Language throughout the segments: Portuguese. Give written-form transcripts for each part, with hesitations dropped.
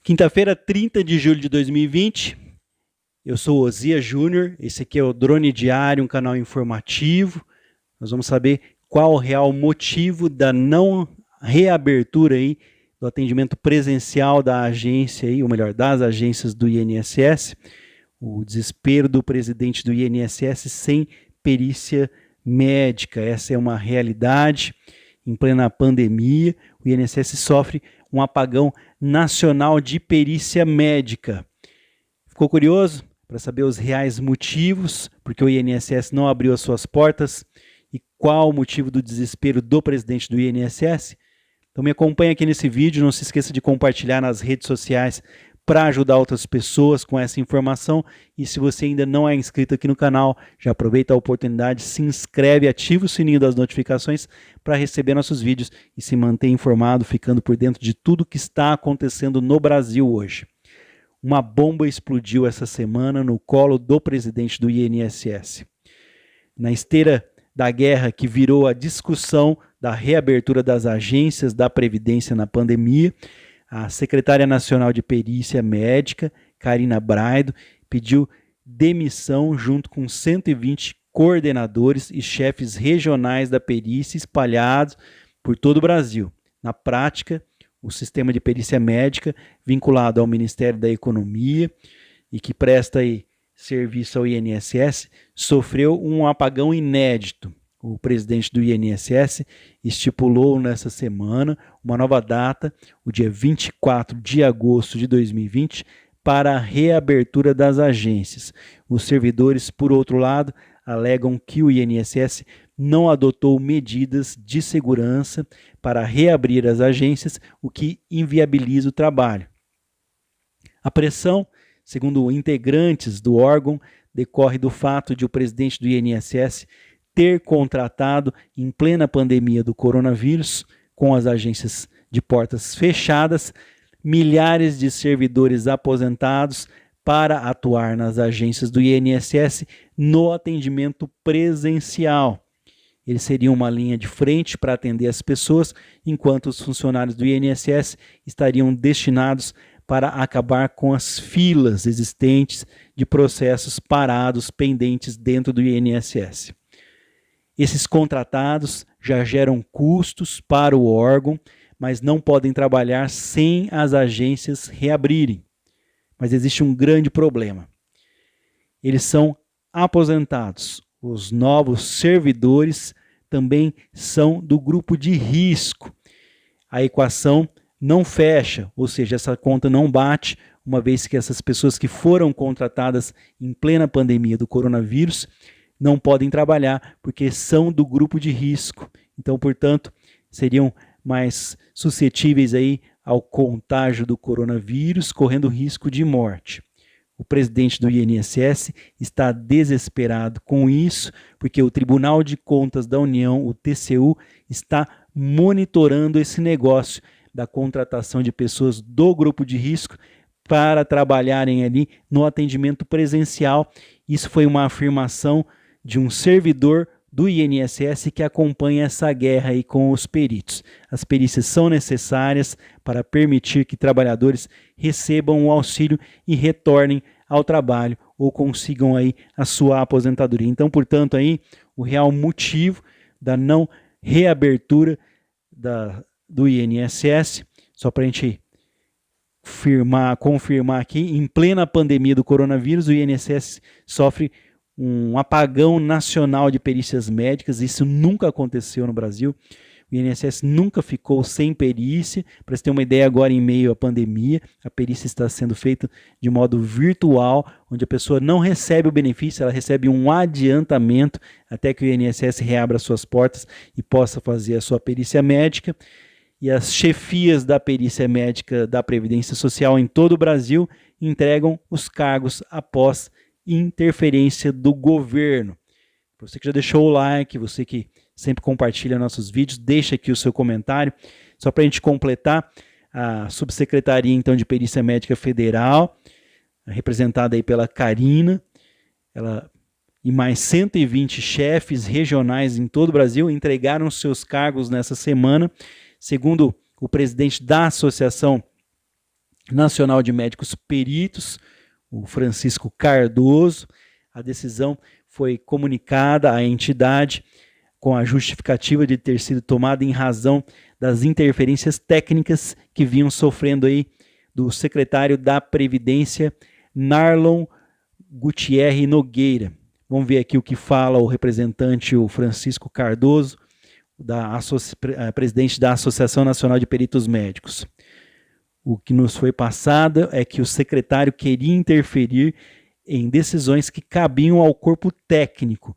Quinta-feira, 30 de julho de 2020, eu sou Osias Júnior, esse aqui é o Drone Diário, um canal informativo. Nós vamos saber qual o real motivo da não reabertura aí do atendimento presencial da agência, aí, ou melhor, das agências do INSS, o desespero do presidente do INSS sem perícia médica. Essa é uma realidade. Em plena pandemia, o INSS sofre um apagão nacional de perícia médica. Ficou curioso para saber os reais motivos porque o INSS não abriu as suas portas e qual o motivo do desespero do presidente do INSS? Então me acompanha aqui nesse vídeo, não se esqueça de compartilhar nas redes sociais para ajudar outras pessoas com essa informação. E se você ainda não é inscrito aqui no canal, já aproveita a oportunidade, se inscreve, ativa o sininho das notificações para receber nossos vídeos e se manter informado, ficando por dentro de tudo que está acontecendo no Brasil hoje. Uma bomba explodiu essa semana no colo do presidente do INSS. Na esteira da guerra que virou a discussão da reabertura das agências da Previdência na pandemia, a secretária nacional de perícia médica, Karina Braido, pediu demissão junto com 120 coordenadores e chefes regionais da perícia espalhados por todo o Brasil. Na prática, o sistema de perícia médica vinculado ao Ministério da Economia e que presta aí serviço ao INSS sofreu um apagão inédito. O presidente do INSS estipulou nessa semana uma nova data, o dia 24 de agosto de 2020, para a reabertura das agências. Os servidores, por outro lado, alegam que o INSS não adotou medidas de segurança para reabrir as agências, o que inviabiliza o trabalho. A pressão, segundo integrantes do órgão, decorre do fato de o presidente do INSS ter contratado, em plena pandemia do coronavírus, com as agências de portas fechadas, milhares de servidores aposentados para atuar nas agências do INSS no atendimento presencial. Eles seriam uma linha de frente para atender as pessoas, enquanto os funcionários do INSS estariam destinados para acabar com as filas existentes de processos parados pendentes dentro do INSS. Esses contratados já geram custos para o órgão, mas não podem trabalhar sem as agências reabrirem. Mas existe um grande problema. Eles são aposentados. Os novos servidores também são do grupo de risco. A equação não fecha, ou seja, essa conta não bate, uma vez que essas pessoas que foram contratadas em plena pandemia do coronavírus não podem trabalhar porque são do grupo de risco. Então, portanto, seriam mais suscetíveis aí ao contágio do coronavírus, correndo risco de morte. O presidente do INSS está desesperado com isso, porque o Tribunal de Contas da União, o TCU, está monitorando esse negócio da contratação de pessoas do grupo de risco para trabalharem ali no atendimento presencial. Isso foi uma afirmação de um servidor do INSS que acompanha essa guerra aí com os peritos. As perícias são necessárias para permitir que trabalhadores recebam o auxílio e retornem ao trabalho ou consigam aí a sua aposentadoria. Então, portanto, aí o real motivo da não reabertura do INSS, só para a gente confirmar aqui, em plena pandemia do coronavírus, o INSS sofre um apagão nacional de perícias médicas. Isso nunca aconteceu no Brasil. O INSS nunca ficou sem perícia. Para você ter uma ideia, agora em meio à pandemia, a perícia está sendo feita de modo virtual, onde a pessoa não recebe o benefício, ela recebe um adiantamento até que o INSS reabra suas portas e possa fazer a sua perícia médica. E as chefias da perícia médica da Previdência Social em todo o Brasil entregam os cargos após interferência do governo. Você que já deixou o like, você que sempre compartilha nossos vídeos, deixa aqui o seu comentário. Só para a gente completar, a Subsecretaria então de Perícia Médica Federal, representada aí pela Karina, ela e mais 120 chefes regionais em todo o Brasil entregaram seus cargos nessa semana. Segundo o presidente da Associação Nacional de Médicos Peritos, o Francisco Cardoso. A decisão foi comunicada à entidade com a justificativa de ter sido tomada em razão das interferências técnicas que vinham sofrendo aí do secretário da Previdência, Narlon Gutierre Nogueira. Vamos ver aqui o que fala o representante, o Francisco Cardoso, presidente da Associação Nacional de Peritos Médicos. O que nos foi passado é que o secretário queria interferir em decisões que cabiam ao corpo técnico,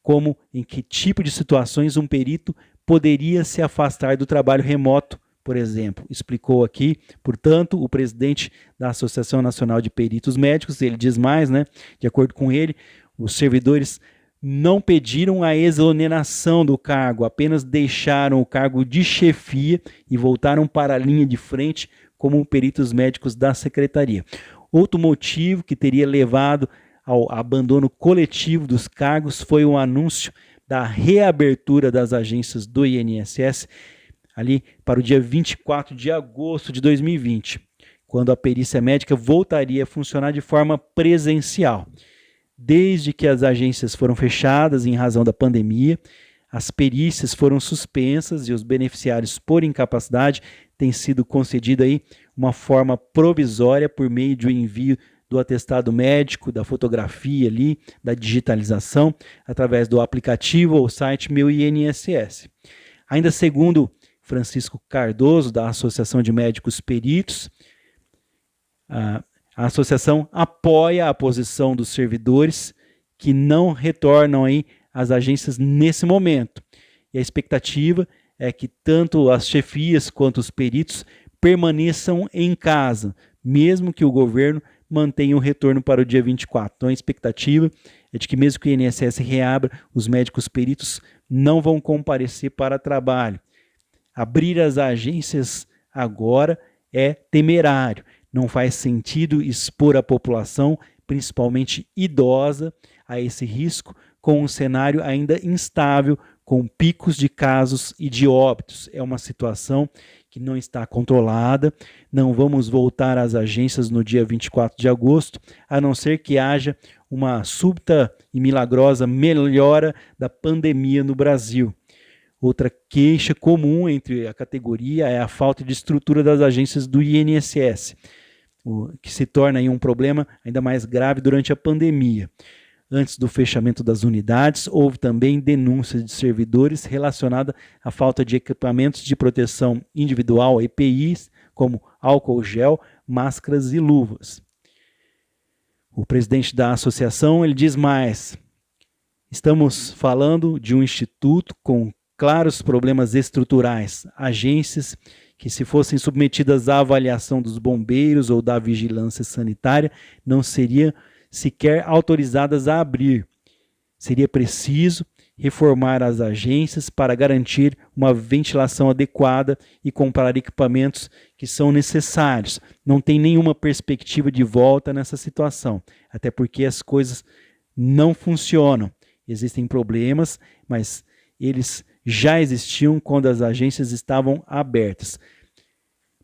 como em que tipo de situações um perito poderia se afastar do trabalho remoto, por exemplo. Explicou aqui, portanto, o presidente da Associação Nacional de Peritos Médicos. Ele diz mais, né? De acordo com ele, os servidores não pediram a exoneração do cargo, apenas deixaram o cargo de chefia e voltaram para a linha de frente como peritos médicos da secretaria. Outro motivo que teria levado ao abandono coletivo dos cargos foi o anúncio da reabertura das agências do INSS ali para o dia 24 de agosto de 2020, quando a perícia médica voltaria a funcionar de forma presencial. Desde que as agências foram fechadas em razão da pandemia, as perícias foram suspensas e os beneficiários por incapacidade têm sido concedido aí uma forma provisória por meio de envio do atestado médico, da fotografia ali, da digitalização, através do aplicativo ou site Meu INSS. Ainda segundo Francisco Cardoso, da Associação de Médicos Peritos, a associação apoia a posição dos servidores que não retornam aí às agências nesse momento. E a expectativa é que tanto as chefias quanto os peritos permaneçam em casa, mesmo que o governo mantenha o retorno para o dia 24. Então a expectativa é de que mesmo que o INSS reabra, os médicos peritos não vão comparecer para trabalho. Abrir as agências agora é temerário. Não faz sentido expor a população, principalmente idosa, a esse risco, com um cenário ainda instável, com picos de casos e de óbitos. É uma situação que não está controlada. Não vamos voltar às agências no dia 24 de agosto, a não ser que haja uma súbita e milagrosa melhora da pandemia no Brasil. Outra queixa comum entre a categoria é a falta de estrutura das agências do INSS, o que se torna aí um problema ainda mais grave durante a pandemia. Antes do fechamento das unidades, houve também denúncias de servidores relacionadas à falta de equipamentos de proteção individual, EPIs, como álcool gel, máscaras e luvas. O presidente da associação ele diz mais: estamos falando de um instituto com claros problemas estruturais, agências que, se fossem submetidas à avaliação dos bombeiros ou da vigilância sanitária, não seriam sequer autorizadas a abrir. Seria preciso reformar as agências para garantir uma ventilação adequada e comprar equipamentos que são necessários. Não tem nenhuma perspectiva de volta nessa situação, até porque as coisas não funcionam. Existem problemas, mas eles já existiam quando as agências estavam abertas.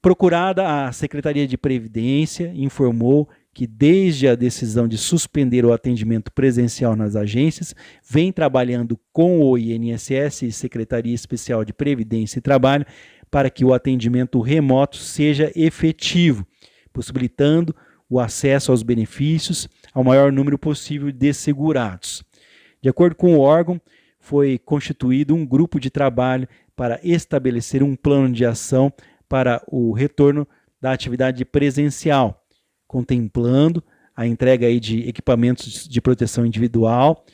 Procurada, a Secretaria de Previdência informou que desde a decisão de suspender o atendimento presencial nas agências, vem trabalhando com o INSS e Secretaria Especial de Previdência e Trabalho para que o atendimento remoto seja efetivo, possibilitando o acesso aos benefícios ao maior número possível de segurados. De acordo com o órgão, foi constituído um grupo de trabalho para estabelecer um plano de ação para o retorno da atividade presencial, contemplando a entrega aí de equipamentos de proteção individual,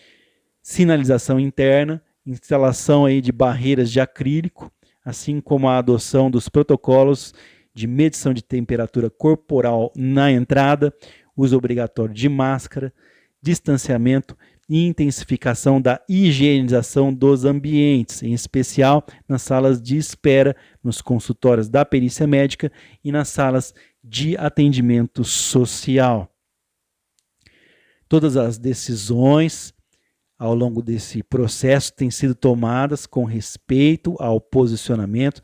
sinalização interna, instalação aí de barreiras de acrílico, assim como a adoção dos protocolos de medição de temperatura corporal na entrada, uso obrigatório de máscara, distanciamento e intensificação da higienização dos ambientes, em especial nas salas de espera, nos consultórios da perícia médica e nas salas de atendimento social. Todas as decisões ao longo desse processo têm sido tomadas com respeito ao posicionamento,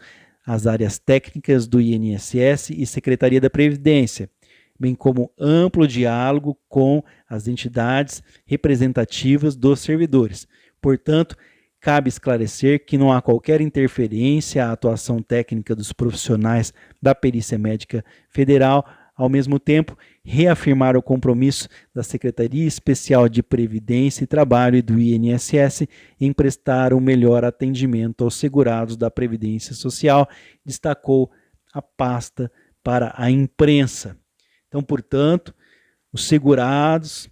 as áreas técnicas do INSS e Secretaria da Previdência, bem como amplo diálogo com as entidades representativas dos servidores. Portanto, cabe esclarecer que não há qualquer interferência à atuação técnica dos profissionais da Perícia Médica Federal. Ao mesmo tempo, reafirmar o compromisso da Secretaria Especial de Previdência e Trabalho e do INSS em prestar o melhor atendimento aos segurados da Previdência Social, destacou a pasta para a imprensa. Então, portanto, os segurados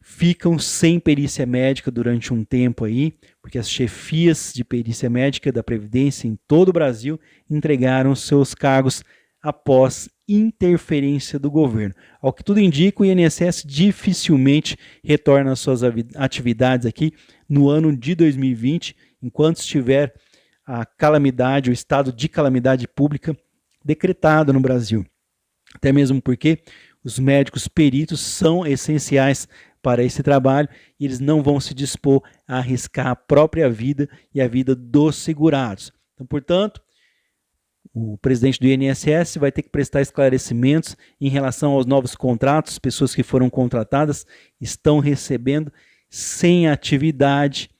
ficam sem perícia médica durante um tempo aí, porque as chefias de perícia médica da Previdência em todo o Brasil entregaram seus cargos após interferência do governo. Ao que tudo indica, o INSS dificilmente retorna às suas atividades aqui no ano de 2020, enquanto estiver a calamidade, o estado de calamidade pública decretado no Brasil. Até mesmo porque os médicos peritos são essenciais para esse trabalho e eles não vão se dispor a arriscar a própria vida e a vida dos segurados. Então, portanto, o presidente do INSS vai ter que prestar esclarecimentos em relação aos novos contratos. Pessoas que foram contratadas estão recebendo sem atividade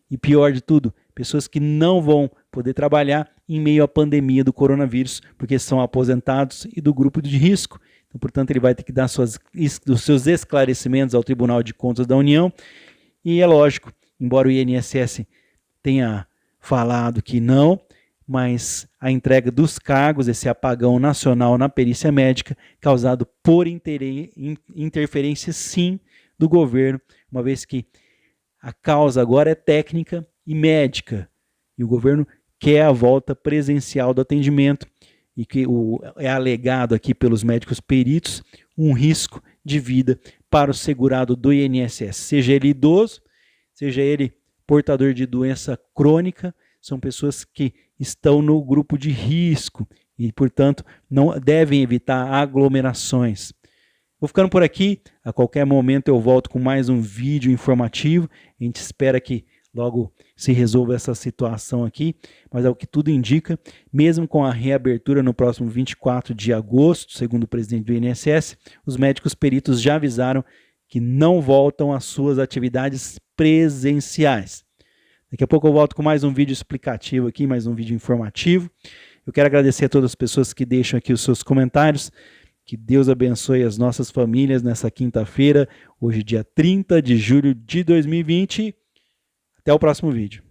e, pior de tudo, pessoas que não vão poder trabalhar em meio à pandemia do coronavírus, porque são aposentados e do grupo de risco. Então, portanto, ele vai ter que dar os seus esclarecimentos ao Tribunal de Contas da União. E é lógico, embora o INSS tenha falado que não, mas a entrega dos cargos, esse apagão nacional na perícia médica, causado por interferência, sim, do governo, uma vez que a causa agora é técnica e médica, e o governo quer a volta presencial do atendimento, e que é alegado aqui pelos médicos peritos um risco de vida para o segurado do INSS, seja ele idoso, seja ele portador de doença crônica, são pessoas que estão no grupo de risco e, portanto, não devem evitar aglomerações. Vou ficando por aqui, a qualquer momento eu volto com mais um vídeo informativo, a gente espera que logo se resolva essa situação aqui, mas ao que tudo indica, mesmo com a reabertura no próximo 24 de agosto, segundo o presidente do INSS, os médicos peritos já avisaram que não voltam às suas atividades presenciais. Daqui a pouco eu volto com mais um vídeo explicativo aqui, mais um vídeo informativo. Eu quero agradecer a todas as pessoas que deixam aqui os seus comentários. Que Deus abençoe as nossas famílias nessa quinta-feira, hoje dia 30 de julho de 2020. Até o próximo vídeo.